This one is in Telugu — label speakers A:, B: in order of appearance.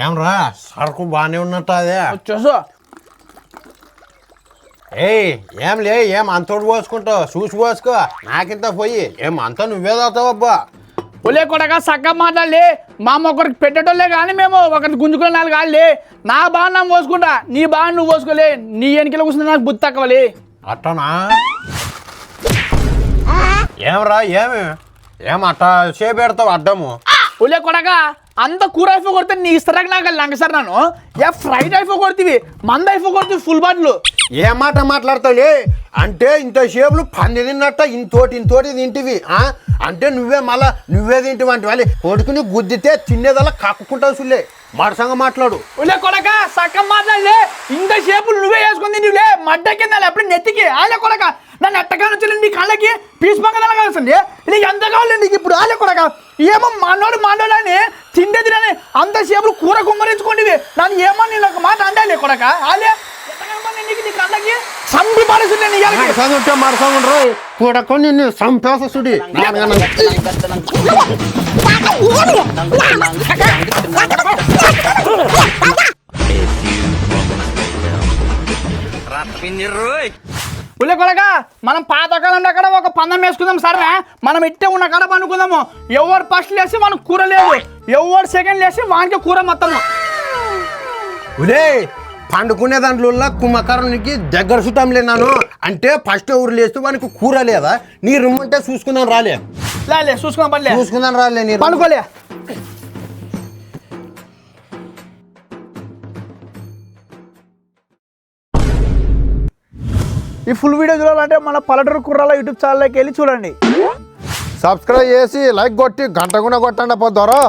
A: ఏమరా సరుకు బాగానే ఉన్నట్టు అదే
B: వచ్చేసా
A: ఏం లే ఏం అంతోడు పోసుకుంటావు చూసి పోసుకో నాకింత పోయి ఏం అంతా నువ్వే తాగుతావబ్బా
B: ఒలే కొడగా సగ్గం మాట్లాడలే మా అమ్మ ఒకరికి పెట్టేటోళ్ళే కానీ మేము ఒకరికి గుంజుకునే నాలుగు కాదులే నా బాగా నా పోసుకుంటా నీ బాగా నువ్వు పోసుకోలే నీ వెనకలో కూర్చుంటే నాకు బుద్ధి తక్కువలే
A: అట్టనా ఏమరా ఏం అట్ట చేపెడతావు అడ్డము
B: ఒలే కొడగా అంత కూర అయిపో కొడితే నీ ఇస్తారా నాకు లంగసారి నన్ను ఫ్రైడ్ అయిపో కొడుతుంది మంద అయిపో కొడుతుంది ఫుల్ బాటిల్
A: ఏ మాట మాట్లాడతావులే అంటే ఇంత షేపులు పంది తిన్నట్ట ఇంతోటి తింటివి అంటే నువ్వే తింటివి అంటే వాళ్ళు కొడుకుని గుద్దితే తినేదల్లా కక్కుకుంటావు సులే మడసంగా మాట్లాడు
B: ఒలే కొడక సక్కం మాట్లాడలే ఇంత షేపులు నువ్వే వేసుకుంది నువ్వులే మడ్డ కింద ఎప్పుడు నెత్తికి ఆలే కొడక నన్ను ఎట్టకాని వచ్చి నీ కళ్ళకి పీస్ పక్కన కాల్సింది నీకు ఎంత కావాలి నీకు ఇప్పుడు ఆలే కొడక ఏమో మానోడు అని తిండే తినని అంత షేపులు కూర కుమ్మరించుకోండి నన్ను ఏమో నేను ఒక మాట అండాలి కొడక ఆలే నీ కళ్ళకి సంపి పడుతుంది నీ
A: మరసంగా కొడక నిన్ను సంపేసుడి
B: ఉల్లే కొడక మనం పాతకాలం అక్కడ ఒక పందం వేసుకుందాం సరే మనం ఇట్టే ఉన్న కాడ పండుకుందాము ఎవరు ఫస్ట్ లేసి మనకు కూర లేదు ఎవరు సెకండ్ లేసి వానికి కూర మొత్తం
A: ఉదే పండుకునే దాంట్లో కుమ్మకారునికి దగ్గర చుట్టం లేనాను అంటే ఫస్ట్ ఎవరు లేస్తే వానికి కూర లేదా నీ రూమ్ అంటే చూసుకుందాం రాలే చూసుకుందాం రాలే నీ
B: పండుకోలే ఈ ఫుల్ వీడియో చూడాలంటే మన పల్లెటూరు కుర్రాల యూట్యూబ్ ఛానల్లోకి వెళ్ళి చూడండి
A: సబ్స్క్రైబ్ చేసి లైక్ కొట్టి గంట కూడా కొట్టండి పోతారో